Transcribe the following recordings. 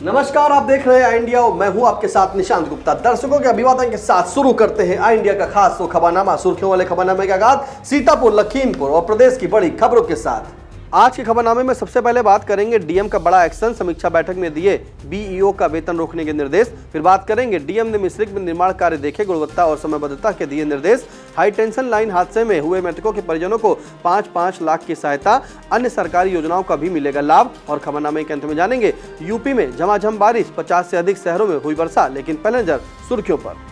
नमस्कार, आप देख रहे हैं आई इंडिया और मैं हूं आपके साथ निशांत गुप्ता। दर्शकों के अभिवादन के साथ शुरू करते हैं आई इंडिया का खास खबरनामा। सुर्खियों वाले खबरनामे का आगाज सीतापुर, लखीमपुर और प्रदेश की बड़ी खबरों के साथ। आज के खबरनामे में सबसे पहले बात करेंगे डीएम का बड़ा एक्शन, समीक्षा बैठक में दिए बीईओ का वेतन रोकने के निर्देश। फिर बात करेंगे डीएम ने मिश्रिक में निर्माण कार्य देखे, गुणवत्ता और समयबद्धता के दिए निर्देश। हाई टेंशन लाइन हादसे में हुए मृतकों के परिजनों को 5-5 लाख की सहायता, अन्य सरकारी योजनाओं का भी मिलेगा लाभ। और खबरनामे के अंत में जानेंगे यूपी में झमाझम बारिश, 50 से अधिक शहरों में हुई वर्षा। लेकिन पहले नजर सुर्खियों पर।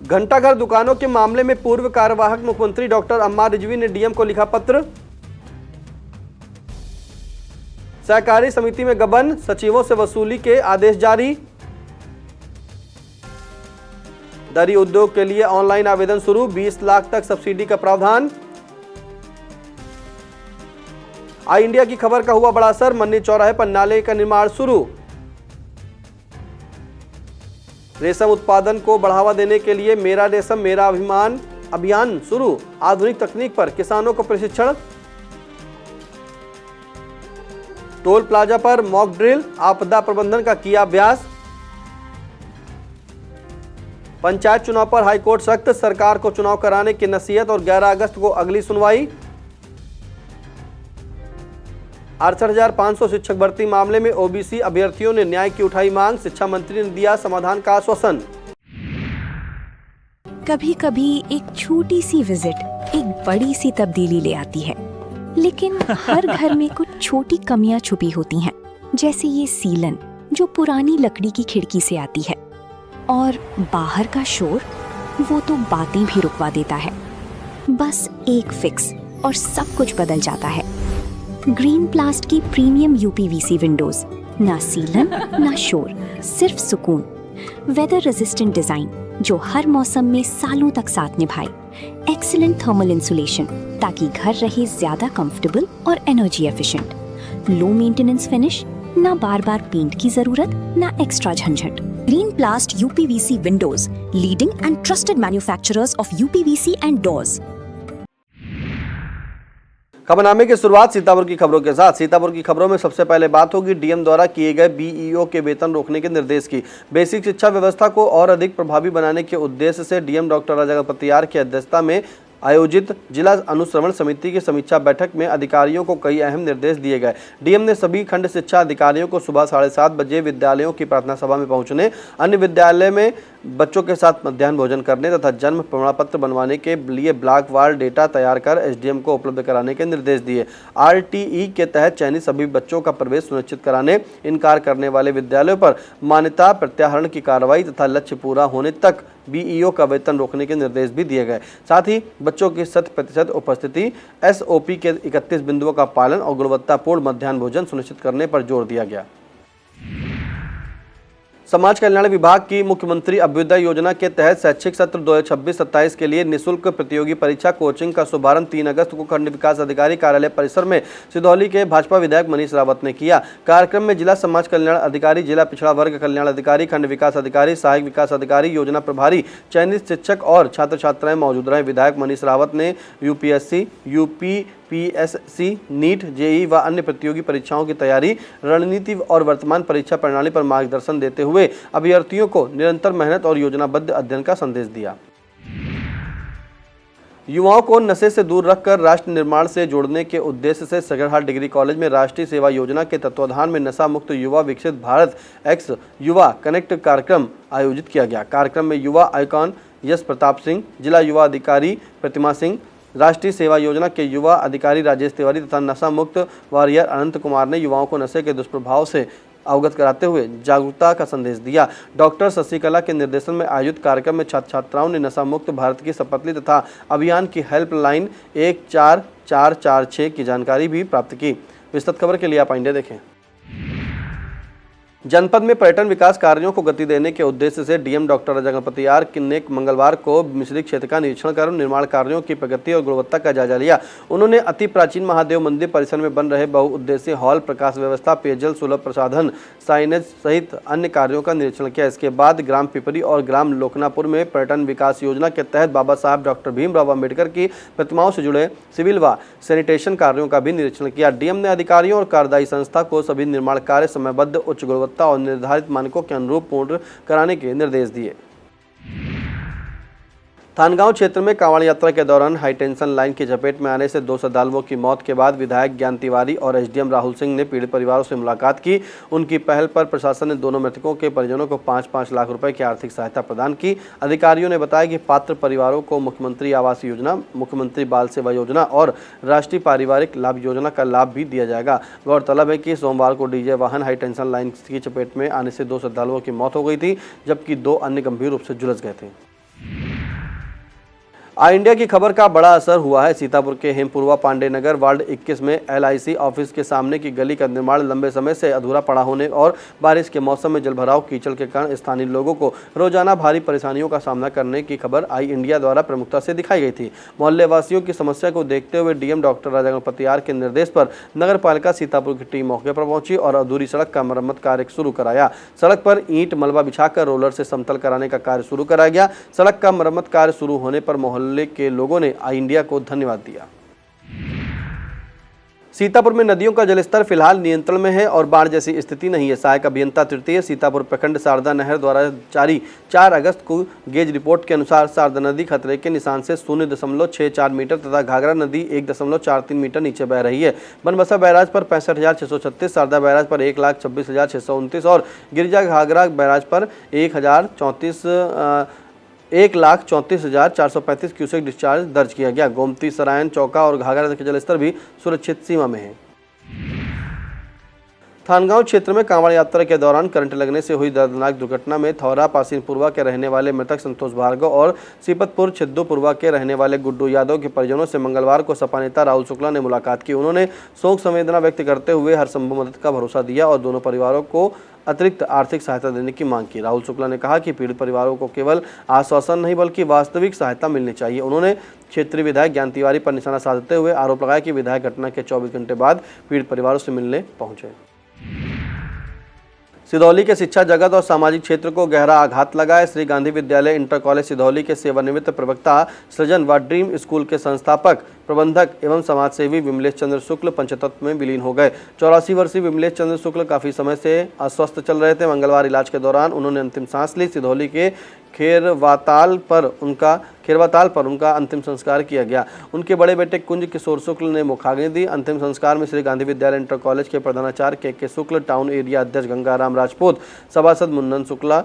घंटाघर दुकानों के मामले में पूर्व कार्यवाहक मुख्यमंत्री डॉक्टर अम्मा रिजवी ने डीएम को लिखा पत्र। सहकारी समिति में गबन, सचिवों से वसूली के आदेश जारी। दरी उद्योग के लिए ऑनलाइन आवेदन शुरू, 20 लाख तक सब्सिडी का प्रावधान। आई इंडिया की खबर का हुआ बड़ा असर, मन्नी चौराहे पर नाले का निर्माण शुरू। रेशम उत्पादन को बढ़ावा देने के लिए मेरा रेशम मेरा अभिमान अभियान शुरू, आधुनिक तकनीक पर किसानों को प्रशिक्षण। टोल प्लाजा पर मॉक ड्रिल, आपदा प्रबंधन का किया अभ्यास। पंचायत चुनाव पर हाईकोर्ट सख्त, सरकार को चुनाव कराने की नसीहत और 11 अगस्त को अगली सुनवाई। 68,500 शिक्षक भर्ती मामले में ओबीसी अभ्यर्थियों ने न्याय की उठाई मांग, शिक्षा मंत्री ने दिया समाधान का आश्वासन। कभी कभी एक छोटी सी विजिट एक बड़ी सी तब्दीली ले आती है, लेकिन हर घर में कुछ छोटी कमियां छुपी होती हैं, जैसे ये सीलन जो पुरानी लकड़ी की खिड़की से आती है, और बाहर का शोर वो तो बातें भी रुकवा देता है। बस एक फिक्स और सब कुछ बदल जाता है। ग्रीन प्लास्ट की प्रीमियम यूपीवीसी विंडोज, ना सीलन ना शोर, सिर्फ सुकून। वेदर रेजिस्टेंट डिजाइन जो हर मौसम में सालों तक साथ निभाए। एक्सीलेंट थर्मल इंसुलेशन ताकि घर रहे ज्यादा कंफर्टेबल और energy efficient. Low maintenance finish, ना बार बार पेंट की जरूरत ना एक्स्ट्रा झंझट। Green plast UPVC windows, leading and trusted manufacturers of UPVC and doors. खबरनामे की शुरुआत सीतापुर की खबरों के साथ। सीतापुर की खबरों में सबसे पहले बात होगी डीएम द्वारा किए गए बीईओ के वेतन रोकने के निर्देश की। बेसिक शिक्षा व्यवस्था को और अधिक प्रभावी बनाने के उद्देश्य से डीएम डॉक्टर राजा पतियार की अध्यक्षता में आयोजित जिला अनुश्रवण समिति की समीक्षा बैठक में अधिकारियों को कई अहम निर्देश दिए गए। डीएम ने सभी खंड शिक्षा अधिकारियों को सुबह 7:30 बजे विद्यालयों की प्रार्थना सभा में पहुंचने, अन्य विद्यालय में बच्चों के साथ मध्याह्न भोजन करने तथा जन्म प्रमाण पत्र बनवाने के लिए ब्लॉकवार डेटा तैयार कर एसडीएम को उपलब्ध कराने के निर्देश दिए। आरटीई के तहत चयनित सभी बच्चों का प्रवेश सुनिश्चित कराने, इनकार करने वाले विद्यालयों पर मान्यता प्रत्याहरण की कार्रवाई तथा लक्ष्य पूरा होने तक बीईओ का वेतन रोकने के निर्देश भी दिए गए। साथ ही बच्चों की 100% उपस्थिति, एसओपी के 31 बिंदुओं का पालन और गुणवत्तापूर्ण मध्याह्न भोजन सुनिश्चित करने पर जोर दिया गया। समाज कल्याण विभाग की मुख्यमंत्री अभ्युदय योजना के तहत शैक्षिक सत्र 2026-27 के लिए निःशुल्क प्रतियोगी परीक्षा कोचिंग का शुभारंभ 3 अगस्त को खंड विकास अधिकारी कार्यालय परिसर में सिधौली के भाजपा विधायक मनीष रावत ने किया। कार्यक्रम में जिला समाज कल्याण अधिकारी, जिला पिछड़ा वर्ग कल्याण अधिकारी, खंड विकास अधिकारी, सहायक विकास अधिकारी, योजना प्रभारी, चयनित शिक्षक और छात्र छात्राएं मौजूद रहे। विधायक मनीष रावत ने यूपीएससी, यूपीपीएससी, नीट, जेईई व अन्य प्रतियोगी परीक्षाओं की तैयारी, रणनीति और वर्तमान परीक्षा प्रणाली पर मार्गदर्शन देते हुए अभ्यर्थियों को निरंतर मेहनत और योजनाबद्ध अध्ययन का संदेश दिया। युवाओं को नशे से दूर रखकर राष्ट्र निर्माण से जोड़ने के उद्देश्य से सगरहाट डिग्री कॉलेज में राष्ट्रीय सेवा योजना के तत्वाधान में नशा मुक्त युवा विकसित भारत एक्स युवा कनेक्ट कार्यक्रम आयोजित किया गया। कार्यक्रम में युवा आइकॉन यश प्रताप सिंह, जिला युवा अधिकारी प्रतिमा सिंह, राष्ट्रीय सेवा योजना के युवा अधिकारी राजेश तिवारी तथा नशा मुक्त वॉरियर अनंत कुमार ने युवाओं को नशे के दुष्प्रभाव से अवगत कराते हुए जागरूकता का संदेश दिया। डॉक्टर शशिकला के निर्देशन में आयोजित कार्यक्रम में छात्र छात्राओं ने नशा मुक्त भारत की शपथ ली तथा अभियान की हेल्पलाइन 14446 की जानकारी भी प्राप्त की। विस्तृत खबर के लिए आप इंडिया देखें। जनपद में पर्यटन विकास कार्यों को गति देने के उद्देश्य से DM doctor Raja Ganapathi R ने मंगलवार को मिश्री क्षेत्र का निरीक्षण कर निर्माण कार्यों की प्रगति और गुणवत्ता का जायजा लिया। उन्होंने अति प्राचीन महादेव मंदिर परिसर में बन रहे बहुउद्देशीय हॉल, प्रकाश व्यवस्था, पेयजल सुलभ प्रसाधन, साइनेज सहित अन्य कार्यों का निरीक्षण किया। इसके बाद ग्राम पिपरी और ग्राम लोकनापुर में पर्यटन विकास योजना के तहत बाबा साहब डॉक्टर भीमराव अम्बेडकर की प्रतिमाओं से जुड़े सिविल व सैनिटेशन कार्यों का भी निरीक्षण किया। डीएम ने अधिकारियों और कार्यदायी संस्था को सभी निर्माण कार्य समयबद्ध, उच्च गुणवत्ता और निर्धारित मानकों के अनुरूप पूर्ण कराने के निर्देश दिए। थानगांव क्षेत्र में कांवड़ यात्रा के दौरान हाईटेंशन लाइन की चपेट में आने से 2 श्रद्धालुओं की मौत के बाद विधायक ज्ञान तिवारी और एसडीएम राहुल सिंह ने पीड़ित परिवारों से मुलाकात की। उनकी पहल पर प्रशासन ने दोनों मृतकों के परिजनों को 5-5 लाख रुपए की आर्थिक सहायता प्रदान की। अधिकारियों ने बताया कि पात्र परिवारों को मुख्यमंत्री आवास योजना, मुख्यमंत्री बाल सेवा योजना और राष्ट्रीय पारिवारिक लाभ योजना का लाभ भी दिया जाएगा। गौरतलब है कि सोमवार को डीजे वाहन हाईटेंशन लाइन की चपेट में आने से 2 श्रद्धालुओं की मौत हो गई थी, जबकि 2 अन्य गंभीर रूप से झुलस गए थे। आई इंडिया की खबर का बड़ा असर हुआ है। सीतापुर के हेमपुरवा पांडे नगर वार्ड 21 में LIC ऑफिस के सामने की गली का निर्माण लंबे समय से अधूरा पड़ा होने और बारिश के मौसम में जलभराव कीचड़ के कारण स्थानीय लोगों को रोजाना भारी परेशानियों का सामना करने की खबर आई इंडिया द्वारा प्रमुखता से दिखाई गई थी। मोहल्ले वासियों की समस्या को देखते हुए DM doctor Raja Ganapathi R के निर्देश पर नगर पालिका सीतापुर की टीम मौके पर पहुंची और अधूरी सड़क का मरम्मत कार्य शुरू कराया। सड़क पर ईंट मलबा बिछाकर रोलर से समतल कराने का कार्य शुरू कराया गया। सड़क का मरम्मत कार्य शुरू होने पर मोहल्ले के लोगों ने आई इंडिया को धन्यवाद दिया। सीतापुर में नदियों का जलस्तर फिलहाल नियंत्रण में है और बाढ़ जैसी स्थिति नहीं है। सहायक अभियंता तृतीय सीतापुर प्रखंड शारदा नहर द्वारा जारी 4 अगस्त को गेज रिपोर्ट के अनुसार शारदा नदी खतरे के निशान से 0.64 मीटर तथा घाघरा नदी 1.43 मीटर नीचे बह रही है। बनबसा बैराज पर 65,636, शारदा बैराज पर 1,26,629 और गिरिजा घाघरा बैराज पर 1,34,435 क्यूसेक डिस्चार्ज दर्ज किया गया। गोमती, सरायन, चौका और घाघरा के जलस्तर भी सुरक्षित सीमा में है। थानगांव क्षेत्र में कांवड़ यात्रा के दौरान करंट लगने से हुई दर्दनाक दुर्घटना में थौरा पासीनपुरवा के रहने वाले मृतक संतोष भार्गव और सीपतपुर छिद्दूपुरवा के रहने वाले गुड्डू यादव के परिजनों से मंगलवार को सपा नेता राहुल शुक्ला ने मुलाकात की। उन्होंने शोक संवेदना व्यक्त करते हुए हर संभव मदद का भरोसा दिया और दोनों परिवारों को अतिरिक्त आर्थिक सहायता देने की मांग की। राहुल शुक्ला ने कहा कि पीड़ित परिवारों को केवल आश्वासन नहीं बल्कि वास्तविक सहायता मिलनी चाहिए। उन्होंने क्षेत्रीय विधायक ज्ञान तिवारी पर निशाना साधते हुए आरोप लगाया कि विधायक घटना के 24 घंटे बाद पीड़ित परिवारों से मिलने पहुंचे। सिधौली के शिक्षा जगत और सामाजिक क्षेत्र को गहरा आघात लगा है। श्री गांधी विद्यालय इंटर कॉलेज सिधौली के सेवानिवृत्त प्रवक्ता सृजन व ड्रीम स्कूल के संस्थापक, प्रबंधक एवं समाजसेवी विमलेश चंद्र शुक्ल पंचतत्व में विलीन हो गए। 84 वर्षीय विमलेश चंद्र शुक्ल काफी समय से अस्वस्थ चल रहे थे। मंगलवार इलाज के दौरान उन्होंने अंतिम सांस ली। सिधौली के खेरवाताल पर उनका अंतिम संस्कार किया गया। उनके बड़े बेटे कुंज किशोर शुक्ल ने मुखाग्नि दी। अंतिम संस्कार में श्री गांधी विद्यालय इंटर कॉलेज के प्रधानाचार्य के शुक्ल, टाउन एरिया अध्यक्ष गंगाराम राजपूत, सभासद मुन्नन शुक्ला,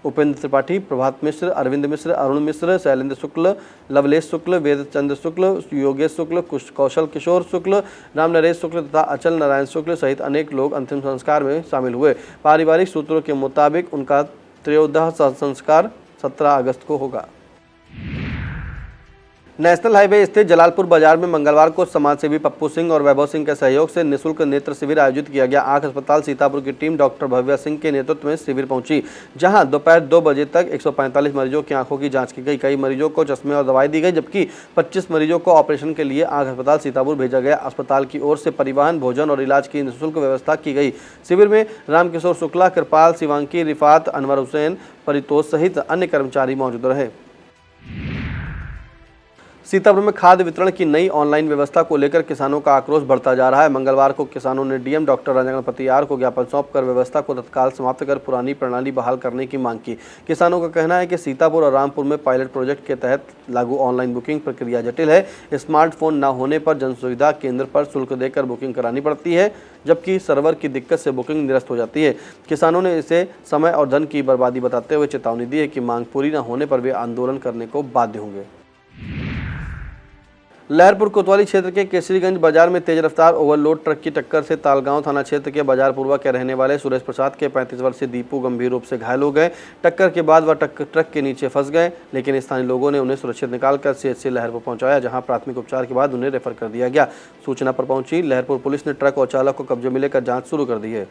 उपेंद्र त्रिपाठी, प्रभात मिश्र, अरविंद मिश्र, अरुण मिश्र, शैलेंद्र शुक्ल, लवलेश शुक्ल, वेद चंद्र शुक्ल, योगेश शुक्ल, कौशल किशोर शुक्ल, राम नरेश शुक्ल तथा अचल नारायण शुक्ल सहित अनेक लोग अंतिम संस्कार में शामिल हुए। पारिवारिक सूत्रों के मुताबिक उनका त्रयोदश संस्कार 17 अगस्त को होगा। नेशनल हाईवे स्थित जलालपुर बाजार में मंगलवार को समाजसेवी पप्पू सिंह और वैभव सिंह के सहयोग से निःशुल्क नेत्र शिविर आयोजित किया गया। आंख अस्पताल सीतापुर की टीम डॉक्टर भव्या सिंह के नेतृत्व में शिविर पहुंची, जहां दोपहर 2 बजे तक 145 मरीजों की आंखों की जांच की गई। कई मरीजों को चश्मे और दवाई दी गई, जबकि 25 मरीजों को ऑपरेशन के लिए आंख अस्पताल सीतापुर भेजा गया। अस्पताल की ओर से परिवहन, भोजन और इलाज की निःशुल्क व्यवस्था की गई। शिविर में रामकिशोर शुक्ला, कृपाल, शिवांकी, रिफात, अनवर हुसैन, परितोष सहित अन्य कर्मचारी मौजूद रहे। सीतापुर में खाद्य वितरण की नई ऑनलाइन व्यवस्था को लेकर किसानों का आक्रोश बढ़ता जा रहा है। मंगलवार को किसानों ने DM doctor Raja Ganapathi R को ज्ञापन सौंपकर व्यवस्था को तत्काल समाप्त कर पुरानी प्रणाली बहाल करने की मांग की। किसानों का कहना है कि सीतापुर और रामपुर में पायलट प्रोजेक्ट के तहत लागू ऑनलाइन बुकिंग प्रक्रिया जटिल है। स्मार्टफोन न होने पर जन सुविधा केंद्र पर शुल्क देकर बुकिंग करानी पड़ती है, जबकि सर्वर की दिक्कत से बुकिंग निरस्त हो जाती है। किसानों ने इसे समय और धन की बर्बादी बताते हुए चेतावनी दी है कि मांग पूरी न होने पर वे आंदोलन करने को बाध्य होंगे। लहरपुर कोतवाली क्षेत्र के केसरीगंज बाजार में तेज रफ्तार ओवरलोड ट्रक की टक्कर से तालगांव थाना क्षेत्र के बाजारपुरवा के रहने वाले सुरेश प्रसाद के 35 वर्षीय दीपू गंभीर रूप से घायल हो गए। टक्कर के बाद वह ट्रक के नीचे फंस गए, लेकिन स्थानीय लोगों ने उन्हें सुरक्षित निकालकर सीएचसी लहरपुर पहुंचाया, जहां प्राथमिक उपचार के बाद उन्हें रेफर कर दिया गया। सूचना पर पहुंची लहरपुर पुलिस ने ट्रक और चालक को कब्जे में लेकर जाँच शुरू कर दी है।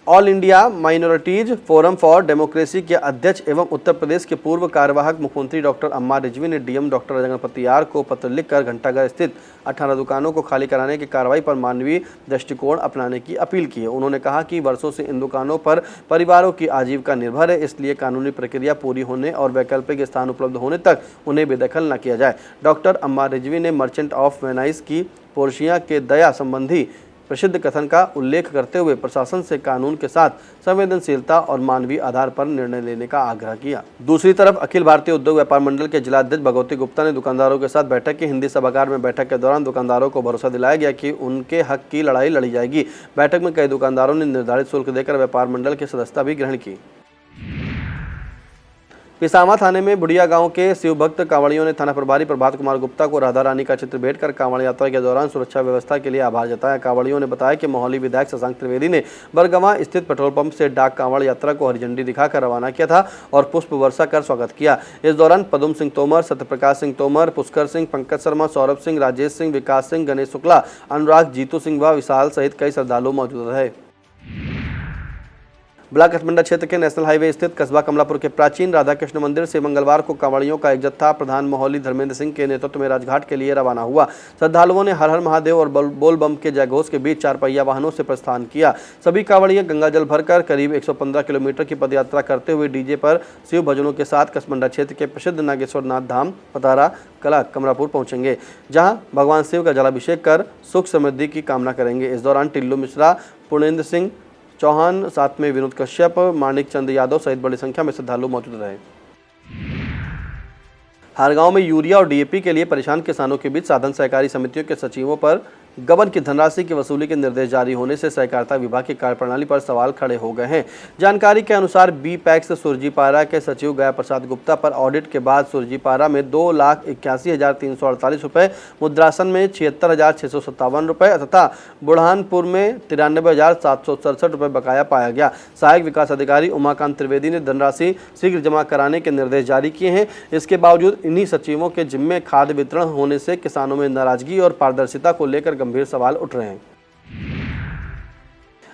All India minorities forum for democracy के अध्यक्ष एवं उत्तर प्रदेश के पूर्व कार्यवाहक मुख्यमंत्री डॉक्टर अम्मा रिजवी ने डीएम डॉक्टर गणपति आर को पत्र लिखकर घंटाघर स्थित 18 दुकानों को खाली कराने की कार्रवाई पर मानवीय दृष्टिकोण अपनाने की अपील की है। उन्होंने कहा कि वर्षों से इन दुकानों पर परिवारों की आजीविका निर्भर है, इसलिए कानूनी प्रक्रिया पूरी होने और वैकल्पिक स्थान उपलब्ध होने तक उन्हें बेदखल न किया जाए। डॉक्टर अम्मा रिजवी ने मर्चेंट ऑफ वेनाइस की पोर्शिया के दया संबंधी प्रसिद्ध कथन का उल्लेख करते हुए प्रशासन से कानून के साथ संवेदनशीलता और मानवीय आधार पर निर्णय लेने का आग्रह किया। दूसरी तरफ अखिल भारतीय उद्योग व्यापार मंडल के जिलाध्यक्ष भगवती गुप्ता ने दुकानदारों के साथ बैठक की। हिंदी सभागार में बैठक के दौरान दुकानदारों को भरोसा दिलाया गया कि उनके हक की लड़ाई लड़ी जाएगी। बैठक में कई दुकानदारों ने निर्धारित शुल्क देकर व्यापार मंडल की सदस्यता भी ग्रहण की। पिसामा थाने में बुढ़िया गांव के शिव भक्त कांवड़ियों ने थाना प्रभारी प्रभात कुमार गुप्ता को राधा रानी का चित्र भेंट कर कांवड़ यात्रा के दौरान सुरक्षा व्यवस्था के लिए आभार जताया। कांवड़ियों ने बताया कि मोहाली विधायक शशांक त्रिवेदी ने बरगवां स्थित पेट्रोल पंप से डाक कांवड़ यात्रा को हरी झंडी दिखाकर रवाना किया था और पुष्प वर्षा कर स्वागत किया। इस दौरान पदम सिंह तोमर, सत्यप्रकाश सिंह तोमर, पुष्कर सिंह, पंकज शर्मा, सौरभ सिंह, राजेश सिंह, विकास सिंह, गणेश शुक्ला, अनुराग, जीतू सिंह व विशाल सहित कई श्रद्धालु मौजूद रहे। ब्लॉक कठमंडा क्षेत्र के नेशनल हाईवे स्थित कस्बा कमलापुर के प्राचीन राधा कृष्ण मंदिर से मंगलवार को कांवड़ियों का एक जत्था प्रधान मोहाली धर्मेंद्र सिंह के नेतृत्व में राजघाट के लिए रवाना हुआ। श्रद्धालुओं ने हर हर महादेव और बोल बम के जयघोष के बीच 4 पहिया वाहनों से प्रस्थान किया। सभी कांवड़ियां गंगा जल भरकर करीब 115 किलोमीटर की पदयात्रा करते हुए डीजे पर शिव भजनों के साथ कठमंडा क्षेत्र के प्रसिद्ध नागेश्वर नाथ धाम पतारा कला कमलापुर पहुंचेंगे, जहां भगवान शिव का जलाभिषेक कर सुख समृद्धि की कामना करेंगे। इस दौरान टिल्लू मिश्रा, पूर्णेंद्र सिंह चौहान, साथ में विनोद कश्यप, माणिक चंद यादव सहित बड़ी संख्या में श्रद्धालु मौजूद रहे। हारगांव में यूरिया और डीएपी के लिए परेशान किसानों के बीच साधन सहकारी समितियों के सचिवों पर गबन की धनराशि की वसूली के निर्देश जारी होने से सहकारिता विभाग की कार्यप्रणाली पर सवाल खड़े हो गए हैं। जानकारी के अनुसार बी-पैक्स सुरजीपारा के सचिव गया प्रसाद गुप्ता पर ऑडिट के बाद सुरजीपारा में 2,81,348 रुपये, मुद्रासन में 76,657 रुपये तथा बुरहानपुर में 93,767 रुपये बकाया पाया गया। सहायक विकास अधिकारी उमाकांत त्रिवेदी ने धनराशि शीघ्र जमा कराने के निर्देश जारी किए हैं। इसके बावजूद इन्हीं सचिवों के जिम्मे खाद वितरण होने से किसानों में नाराजगी और पारदर्शिता को लेकर गंभीर सवाल उठ रहे हैं।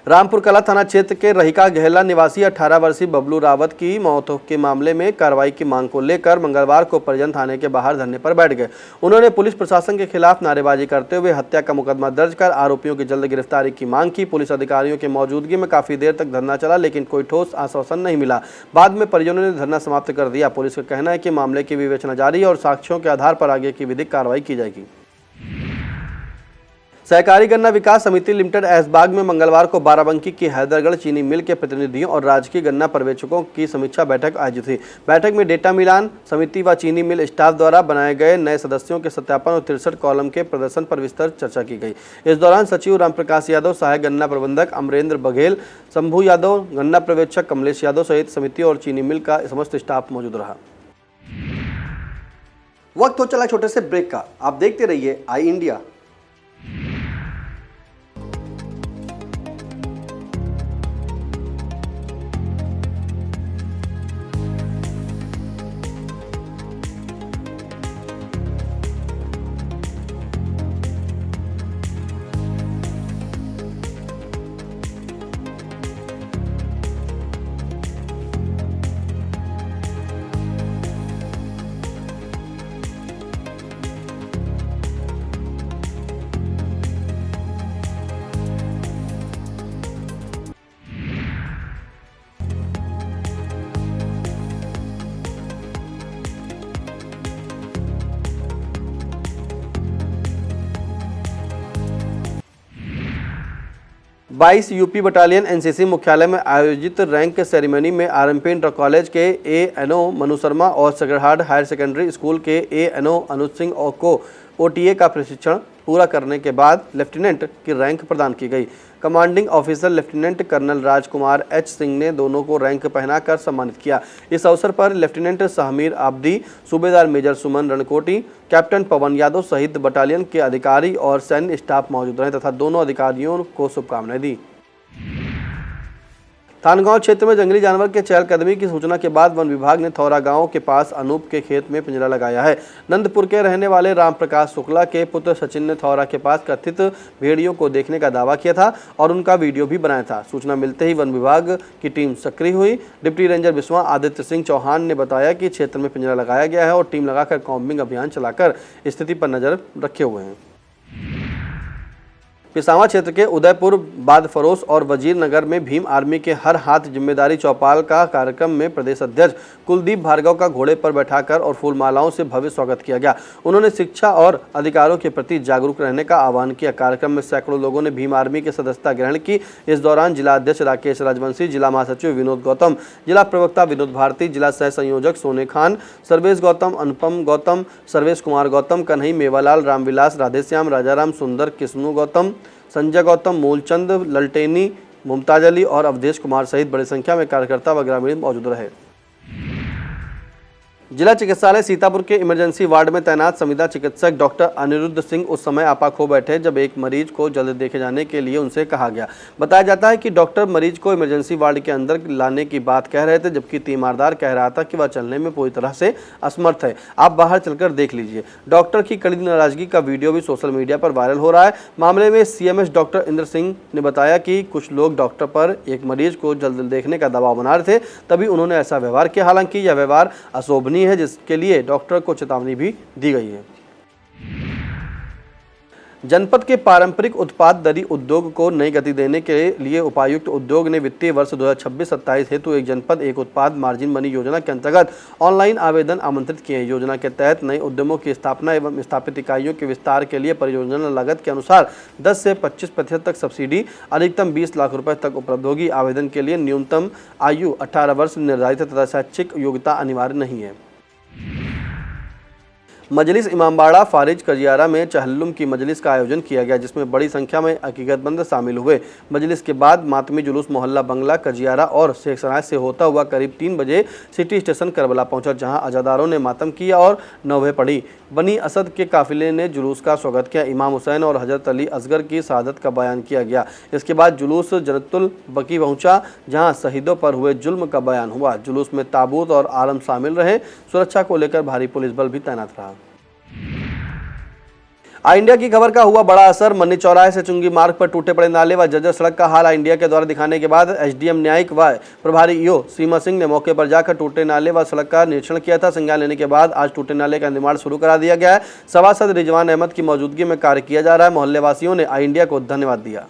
रामपुर कला थाना क्षेत्र के रहिका गहला निवासी 18 वर्षीय बबलू रावत की मौत के मामले में कार्रवाई की मांग को लेकर मंगलवार को परिजन थाने के बाहर धरने पर बैठ गए। उन्होंने पुलिस प्रशासन के खिलाफ नारेबाजी करते हुए हत्या का मुकदमा दर्ज कर आरोपियों की जल्द गिरफ्तारी की मांग की। पुलिस अधिकारियों की मौजूदगी में काफी देर तक धरना चला, लेकिन कोई ठोस आश्वासन नहीं मिला। बाद में परिजनों ने धरना समाप्त कर दिया। पुलिस का कहना है कि मामले की विवेचना जारी है और साक्ष्यों के आधार पर आगे की विधिक कार्रवाई की जाएगी। सहकारी गन्ना विकास समिति लिमिटेड ऐशबाग में मंगलवार को बाराबंकी की हैदरगढ़ चीनी मिल के प्रतिनिधियों और राजकीय गन्ना पर्यवेक्षकों की समीक्षा बैठक आयोजित हुई। बैठक में डेटा मिलान समिति व चीनी मिल स्टाफ द्वारा बनाए गए नए सदस्यों के सत्यापन और 63 कॉलम के प्रदर्शन पर विस्तार चर्चा की गई। इस दौरान सचिव रामप्रकाश यादव, सहायक गन्ना प्रबंधक अमरेंद्र बघेल, शंभू यादव, गन्ना पर्यवेक्षक कमलेश यादव सहित समिति और चीनी मिल का समस्त स्टाफ मौजूद रहा। वक्त हो चला छोटे से ब्रेक का। आप देखते रहिए आई इंडिया। बाईस यूपी बटालियन एनसीसी मुख्यालय में आयोजित रैंक सेरेमनी में आरएमपी इंटर कॉलेज के एएनओ मनु शर्मा और सगरहाट हायर सेकेंडरी स्कूल के एएनओ अनुज सिंह को ओटीए का प्रशिक्षण पूरा करने के बाद लेफ्टिनेंट की रैंक प्रदान की गई। कमांडिंग ऑफिसर लेफ्टिनेंट कर्नल राजकुमार एच सिंह ने दोनों को रैंक पहनाकर सम्मानित किया। इस अवसर पर लेफ्टिनेंट सहमीर आब्दी, सूबेदार मेजर सुमन रणकोटी, कैप्टन पवन यादव सहित बटालियन के अधिकारी और सैन्य स्टाफ मौजूद रहे तथा दोनों अधिकारियों को शुभकामनाएं दी। थानगांव क्षेत्र में जंगली जानवर के चहलकदमी की सूचना के बाद वन विभाग ने थौरा गांव के पास अनूप के खेत में पिंजरा लगाया है। नंदपुर के रहने वाले राम प्रकाश शुक्ला के पुत्र सचिन ने थौरा के पास कथित भेड़ियों को देखने का दावा किया था और उनका वीडियो भी बनाया था। सूचना मिलते ही वन विभाग की टीम सक्रिय हुई। डिप्टी रेंजर बिस्वा आदित्य सिंह चौहान ने बताया कि क्षेत्र में पिंजरा लगाया गया है और टीम लगाकर कॉम्बिंग अभियान चलाकर स्थिति पर नजर रखे हुए हैं। पिसावा क्षेत्र के उदयपुर, बादफरोस और वजीर नगर में भीम आर्मी के हर हाथ जिम्मेदारी चौपाल का कार्यक्रम में प्रदेश अध्यक्ष कुलदीप भार्गव का घोड़े पर बैठाकर और फूल मालाओं से भव्य स्वागत किया गया। उन्होंने शिक्षा और अधिकारों के प्रति जागरूक रहने का आह्वान किया। कार्यक्रम में सैकड़ों लोगों ने भीम आर्मी की सदस्यता ग्रहण की। इस दौरान जिला अध्यक्ष राकेश राजवंशी, जिला महासचिव विनोद गौतम, जिला प्रवक्ता विनोद भारती, जिला सह संयोजक सोने खान, सर्वेश गौतम, अनुपम गौतम, सर्वेश कुमार गौतम, कन्हई मेवालाल, रामविलास, राधेश्याम, राजाराम, सुंदर, किस्नू गौतम, संजय गौतम, मूलचंद, ललटेनी, मुमताज अली और अवधेश कुमार सहित बड़ी संख्या में कार्यकर्ता व ग्रामीण मौजूद रहे। जिला चिकित्सालय सीतापुर के इमरजेंसी वार्ड में तैनात संविदा चिकित्सक डॉक्टर अनिरुद्ध सिंह उस समय आपा खो बैठे जब एक मरीज को जल्द देखे जाने के लिए उनसे कहा गया। बताया जाता है कि डॉक्टर मरीज को इमरजेंसी वार्ड के अंदर लाने की बात कह रहे थे, जबकि तीमारदार कह रहा था कि वह चलने में पूरी तरह से असमर्थ है, आप बाहर चलकर देख लीजिए। डॉक्टर की कड़ी नाराजगी का वीडियो भी सोशल मीडिया पर वायरल हो रहा है। मामले में सीएमएस डॉक्टर इंद्र सिंह ने बताया कि कुछ लोग डॉक्टर पर एक मरीज को जल्द देखने का दबाव बना रहे थे, तभी उन्होंने ऐसा व्यवहार किया। हालांकि यह व्यवहार अशोभनीय है, जिसके लिए डॉक्टर को चेतावनी भी दी गई है। जनपद के पारंपरिक उत्पाद दरी उद्योग को नई गति देने के लिए उपायुक्त उद्योग ने वित्तीय वर्ष 2026-27 हेतु एक जनपद एक उत्पाद मार्जिन मनी योजना के अंतर्गत ऑनलाइन आवेदन आमंत्रित किए हैं। योजना के तहत नए उद्यमों की स्थापना एवं स्थापित इकाइयों के विस्तार के लिए परियोजना लागत के अनुसार 10 से 25% तक सब्सिडी, अधिकतम 20 लाख रुपए तक उपलब्ध होगी। आवेदन के लिए न्यूनतम आयु 18 वर्ष निर्धारित तथा शैक्षिक योग्यता अनिवार्य नहीं है। मजलिस इमामबाड़ा फारिज कजियारा में चहल्लुम की मजलिस का आयोजन किया गया, जिसमें बड़ी संख्या में अकीकतमंद शामिल हुए। मजलिस के बाद मातमी जुलूस मोहल्ला बंगला कजियारा और शेख सराय से होता हुआ करीब 3 बजे सिटी स्टेशन करबला पहुंचा, जहां अजादारों ने मातम किया और नौबे पढ़ी। बनी असद के काफिले ने जुलूस का स्वागत किया। इमाम हुसैन और हजरत अली असगर की शहादत का बयान किया गया। इसके बाद जुलूस जन्नतुल बकी पहुंचा, जहां शहीदों पर हुए जुल्म का बयान हुआ। जुलूस में ताबूत और आलम शामिल रहे। सुरक्षा को लेकर भारी पुलिस बल भी तैनात रहा। आई इंडिया की खबर का हुआ बड़ा असर। मन्नी चौराहे से चुंगी मार्ग पर टूटे पड़े नाले व जर्जर सड़क का हाल आई इंडिया के द्वारा दिखाने के बाद एसडीएम न्यायिक व प्रभारी ईओ सीमा सिंह ने मौके पर जाकर टूटे नाले व सड़क का निरीक्षण किया था। संज्ञान लेने के बाद आज टूटे नाले का निर्माण शुरू करा दिया गया है। सभासद रिजवान अहमद की मौजूदगी में कार्य किया जा रहा है। मोहल्ले वासियों ने आई इंडिया को धन्यवाद दिया।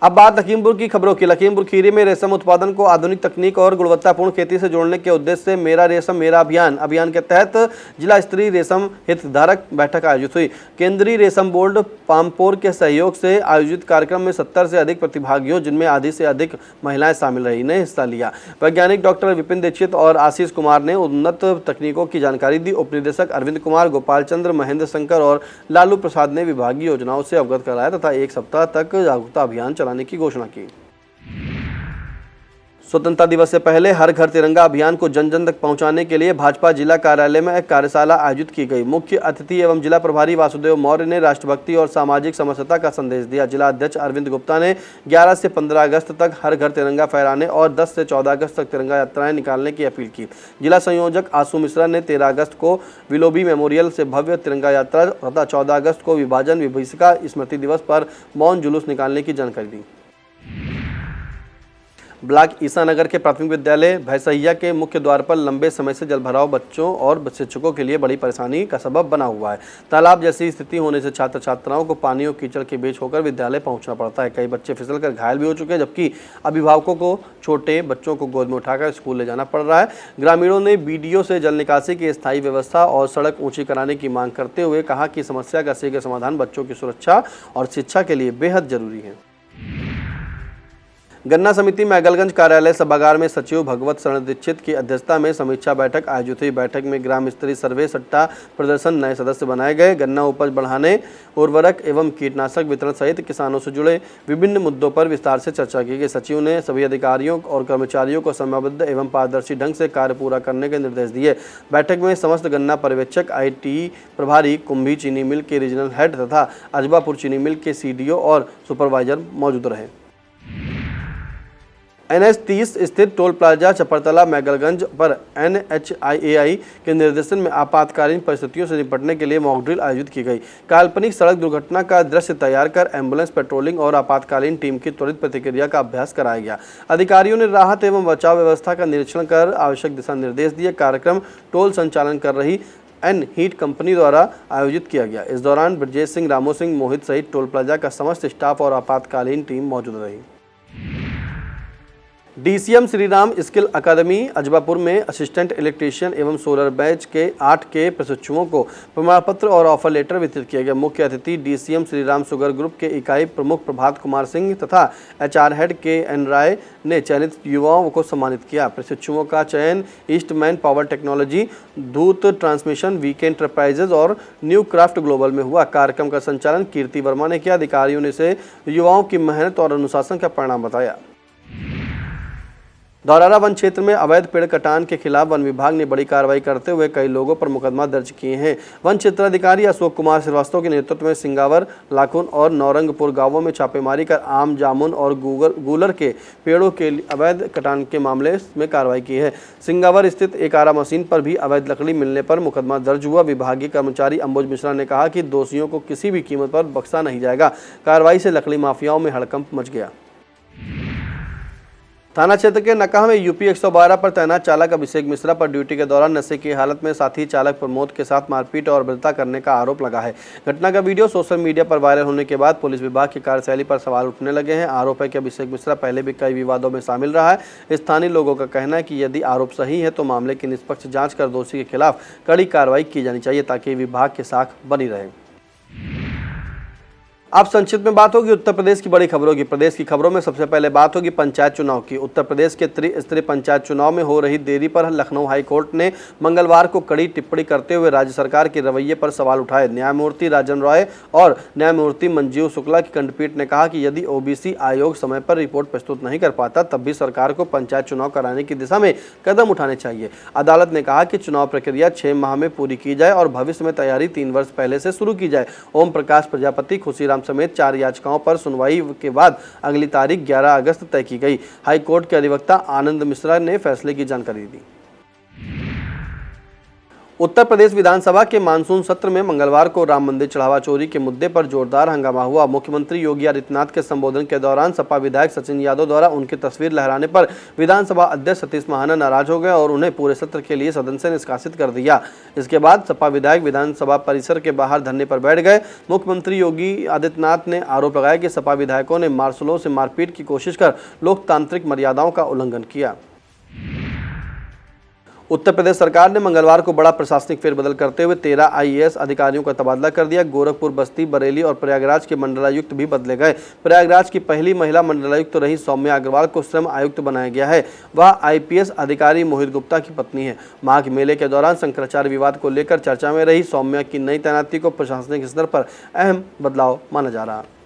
अब बात लखीमपुर की खबरों की। लखीमपुर खीरी में रेशम उत्पादन को आधुनिक तकनीक और गुणवत्तापूर्ण खेती से जोड़ने के उद्देश्य से मेरा रेशम मेरा अभियान के तहत जिला स्तरीय रेशम हितधारक बैठक आयोजित हुई। केंद्रीय रेशम बोर्ड पामपोर के सहयोग से आयोजित कार्यक्रम में 70 से अधिक प्रतिभागियों, जिनमें आधी से अधिक महिलाएं शामिल रही, ने हिस्सा लिया। वैज्ञानिक डॉक्टर विपिन दीक्षित और आशीष कुमार ने उन्नत तकनीकों की जानकारी दी। उप निदेशक अरविंद कुमार, गोपाल चंद्र, महेंद्र शंकर और लालू प्रसाद ने विभागीय योजनाओं से अवगत कराया तथा एक सप्ताह तक जागरूकता अभियान चलाने की घोषणा की। स्वतंत्रता दिवस से पहले हर घर तिरंगा अभियान को जन जन तक पहुंचाने के लिए भाजपा जिला कार्यालय में एक कार्यशाला आयोजित की गई। मुख्य अतिथि एवं जिला प्रभारी वासुदेव मौर्य ने राष्ट्रभक्ति और सामाजिक समरसता का संदेश दिया। जिला अध्यक्ष अरविंद गुप्ता ने 11 से 15 अगस्त तक हर घर तिरंगा फहराने और 10 से 14 अगस्त तक तिरंगा यात्राएं निकालने की अपील की। जिला संयोजक आशु मिश्रा ने 13 अगस्त को विलोबी मेमोरियल से भव्य तिरंगा यात्रा तथा 14 अगस्त को विभाजन विभीषिका स्मृति दिवस पर मौन जुलूस निकालने की जानकारी दी। ब्लॉक ईसानगर के प्राथमिक विद्यालय भैंसहिया के मुख्य द्वार पर लंबे समय से जलभराव बच्चों और शिक्षकों के लिए बड़ी परेशानी का सबब बना हुआ है। तालाब जैसी स्थिति होने से छात्र छात्राओं को पानी और कीचड़ के बीच होकर विद्यालय पहुंचना पड़ता है। कई बच्चे फिसलकर घायल भी हो चुके हैं, जबकि अभिभावकों को छोटे बच्चों को गोद में उठाकर स्कूल ले जाना पड़ रहा है। ग्रामीणों ने बीडीओ से जल निकासी की स्थायी व्यवस्था और सड़क ऊंची कराने की मांग करते हुए कहा कि समस्या का शीघ्र समाधान बच्चों की सुरक्षा और शिक्षा के लिए बेहद जरूरी है। गन्ना समिति मैगलगंज कार्यालय सभागार में सचिव भगवत शरण दीक्षित की अध्यक्षता में समीक्षा बैठक आयोजित हुई। बैठक में ग्राम स्तरीय सर्वे, सट्टा प्रदर्शन, नए सदस्य बनाए गए, गन्ना उपज बढ़ाने, उर्वरक एवं कीटनाशक वितरण सहित किसानों से जुड़े विभिन्न मुद्दों पर विस्तार से चर्चा की गई। सचिव ने सभी अधिकारियों और कर्मचारियों को समयबद्ध एवं पारदर्शी ढंग से कार्य पूरा करने के निर्देश दिए। बैठक में समस्त गन्ना पर्यवेक्षक, IT प्रभारी, कुंभी चीनी मिल के रीजनल हेड तथा अजबापुर चीनी मिल के CDO और सुपरवाइजर मौजूद रहे। NH-30 स्थित टोल प्लाजा चपरतला मैगलगंज पर NHIAI के निर्देशन में आपातकालीन परिस्थितियों से निपटने के लिए मॉक ड्रिल आयोजित की गई। काल्पनिक सड़क दुर्घटना का दृश्य तैयार कर एम्बुलेंस पेट्रोलिंग और आपातकालीन टीम की त्वरित प्रतिक्रिया का अभ्यास कराया गया। अधिकारियों ने राहत एवं बचाव व्यवस्था का निरीक्षण कर आवश्यक दिशा निर्देश दिए। कार्यक्रम टोल संचालन कर रही हीट कंपनी द्वारा आयोजित किया गया। इस दौरान ब्रजेश सिंह, रामू सिंह, मोहित सहित टोल प्लाजा का समस्त स्टाफ और आपातकालीन टीम मौजूद रही। DCM श्रीराम स्किल अकादमी अजबापुर में असिस्टेंट इलेक्ट्रीशियन एवं सोलर बैच के 8 के प्रशिक्षुओं को प्रमाण पत्र और ऑफर लेटर वितरित किया गया। मुख्य अतिथि DCM श्रीराम शुगर ग्रुप के इकाई प्रमुख प्रभात कुमार सिंह तथा HR हेड KN राय ने चयनित युवाओं को सम्मानित किया। प्रशिक्षुओं का चयन ईस्टमैन पावर टेक्नोलॉजी, धूत ट्रांसमिशन, वीके एंटरप्राइजेज और न्यू क्राफ्ट ग्लोबल में हुआ। कार्यक्रम का संचालन कीर्ति वर्मा ने किया। अधिकारियों ने इसे युवाओं की मेहनत और अनुशासन का परिणाम बताया। धौरारा वन क्षेत्र में अवैध पेड़ कटान के खिलाफ वन विभाग ने बड़ी कार्रवाई करते हुए कई लोगों पर मुकदमा दर्ज किए हैं। वन क्षेत्राधिकारी अशोक कुमार श्रीवास्तव के नेतृत्व में सिंगावर, लाखुन और नौरंगपुर गांवों में छापेमारी कर आम, जामुन और गूलर के पेड़ों के अवैध कटान के मामले में कार्रवाई की है। सिंगावर स्थित एक आरा मशीन पर भी अवैध लकड़ी मिलने पर मुकदमा दर्ज हुआ। विभागीय कर्मचारी अंबुज मिश्रा ने कहा कि दोषियों को किसी भी कीमत पर बख्शा नहीं जाएगा। कार्रवाई से लकड़ी माफियाओं में हड़कंप मच गया। थाना क्षेत्र के नकाह में यूपी 112 पर तैनात चालक अभिषेक मिश्रा पर ड्यूटी के दौरान नशे की हालत में साथी चालक प्रमोद के साथ मारपीट और बर्बरता करने का आरोप लगा है। घटना का वीडियो सोशल मीडिया पर वायरल होने के बाद पुलिस विभाग की कार्यशैली पर सवाल उठने लगे हैं। आरोप है कि अभिषेक मिश्रा पहले भी कई विवादों में शामिल रहा है। स्थानीय लोगों का कहना है कि यदि आरोप सही है तो मामले की निष्पक्ष जाँच कर दोषी के खिलाफ कड़ी कार्रवाई की जानी चाहिए ताकि विभाग की साख बनी रहे। अब संक्षिप्त में बात होगी उत्तर प्रदेश की बड़ी खबरों की। प्रदेश की खबरों में सबसे पहले बात होगी पंचायत चुनाव की। उत्तर प्रदेश के त्रिस्तरीय पंचायत चुनाव में हो रही देरी पर लखनऊ हाई कोर्ट ने मंगलवार को कड़ी टिप्पणी करते हुए राज्य सरकार के रवैये पर सवाल उठाए। न्यायमूर्ति राजन रॉय और न्यायमूर्ति मंजीव शुक्ला की खंडपीठ ने कहा कि यदि OBC आयोग समय पर रिपोर्ट प्रस्तुत नहीं कर पाता तब भी सरकार को पंचायत चुनाव कराने की दिशा में कदम उठाने चाहिए। अदालत ने कहा कि चुनाव प्रक्रिया 6 माह में पूरी की जाए और भविष्य में तैयारी 3 वर्ष पहले से शुरू की जाए। ओम प्रकाश प्रजापति, खुशीराम समेत 4 याचिकाओं पर सुनवाई के बाद अगली तारीख 11 अगस्त तय की गई। हाईकोर्ट के अधिवक्ता आनंद मिश्रा ने फैसले की जानकारी दी। उत्तर प्रदेश विधानसभा के मानसून सत्र में मंगलवार को राम मंदिर चढ़ावा चोरी के मुद्दे पर जोरदार हंगामा हुआ। मुख्यमंत्री योगी आदित्यनाथ के संबोधन के दौरान सपा विधायक सचिन यादव द्वारा उनकी तस्वीर लहराने पर विधानसभा अध्यक्ष सतीश महाना नाराज हो गए और उन्हें पूरे सत्र के लिए सदन से निष्कासित कर दिया। इसके बाद सपा विधायक विधानसभा परिसर के बाहर धरने पर बैठ गए। मुख्यमंत्री योगी आदित्यनाथ ने आरोप लगाया कि सपा विधायकों ने मार्शलों से मारपीट की कोशिश कर लोकतांत्रिक मर्यादाओं का उल्लंघन किया। उत्तर प्रदेश सरकार ने मंगलवार को बड़ा प्रशासनिक फेरबदल करते हुए 13 IAS अधिकारियों का तबादला कर दिया। गोरखपुर, बस्ती, बरेली और प्रयागराज के मंडलायुक्त भी बदले गए। प्रयागराज की पहली महिला मंडलायुक्त रही सौम्या अग्रवाल को श्रम आयुक्त बनाया गया है। वह IPS अधिकारी मोहित गुप्ता की पत्नी है। माघ मेले के दौरान शंकराचार्य विवाद को लेकर चर्चा में रही सौम्या की नई तैनाती को प्रशासनिक स्तर पर अहम बदलाव माना जा रहा है।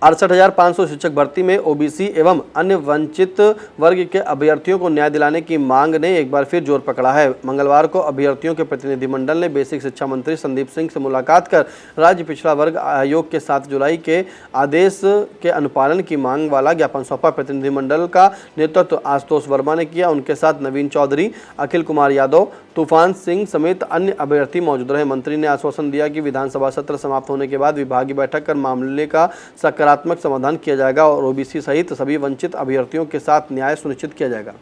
68,500 शिक्षक भर्ती में OBC एवं अन्य वंचित वर्ग के अभ्यर्थियों को न्याय दिलाने की मांग ने एक बार फिर जोर पकड़ा है। मंगलवार को अभ्यर्थियों के प्रतिनिधिमंडल ने बेसिक शिक्षा मंत्री संदीप सिंह से मुलाकात कर राज्य पिछड़ा वर्ग आयोग के 7 जुलाई के आदेश के अनुपालन की मांग वाला ज्ञापन सौंपा। प्रतिनिधिमंडल का नेतृत्व आशुतोष वर्मा ने किया। उनके साथ नवीन चौधरी, अखिल कुमार यादव, तूफान सिंह समेत अन्य अभ्यर्थी मौजूद रहे। मंत्री ने आश्वासन दिया कि विधानसभा सत्र समाप्त होने के बाद विभागीय बैठक कर मामले का सकारात्मक समाधान किया जाएगा और OBC सहित सभी वंचित अभ्यर्थियों के साथ न्याय सुनिश्चित किया जाएगा।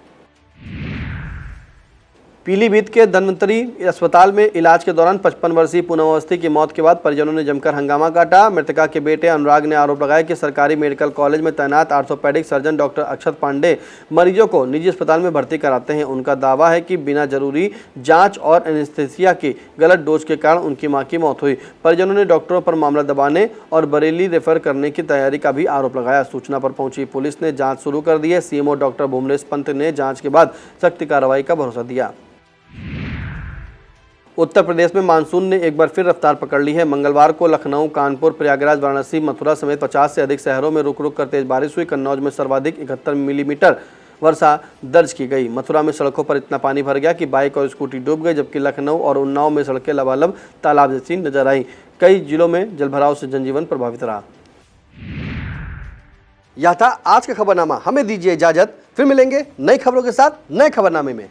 पीलीभीत के धन्वंतरी अस्पताल में इलाज के दौरान 55 वर्षीय पूनम अवस्थी की मौत के बाद परिजनों ने जमकर हंगामा काटा। मृतका के बेटे अनुराग ने आरोप लगाया कि सरकारी मेडिकल कॉलेज में तैनात ऑर्थोपेडिक सर्जन डॉक्टर अक्षत पांडे मरीजों को निजी अस्पताल में भर्ती कराते हैं। उनका दावा है कि बिना जरूरी जांच और एनेस्थीसिया की गलत डोज के कारण उनकी मां की मौत हुई। परिजनों ने डॉक्टरों पर मामला दबाने और बरेली रेफर करने की तैयारी का भी आरोप लगाया। सूचना पर पहुंची पुलिस ने जाँच शुरू कर दी है। CMO डॉक्टर भुवनेश पंत ने जाँच के बाद सख्त कार्रवाई का भरोसा दिया। उत्तर प्रदेश में मानसून ने एक बार फिर रफ्तार पकड़ ली है। मंगलवार को लखनऊ, कानपुर, प्रयागराज, वाराणसी, मथुरा समेत 50 से अधिक शहरों में रुक रुक कर तेज बारिश हुई। कन्नौज में सर्वाधिक 71 मिलीमीटर वर्षा दर्ज की गई। मथुरा में सड़कों पर इतना पानी भर गया कि बाइक और स्कूटी डूब गई, जबकि लखनऊ और उन्नाव में सड़कें लबालब तालाब जैसी नजर आई। कई जिलों में जलभराव से जनजीवन प्रभावित रहा। यह था आज का खबरनामा। हमें दीजिए इजाजत, फिर मिलेंगे नई खबरों के साथ नए खबरनामे में।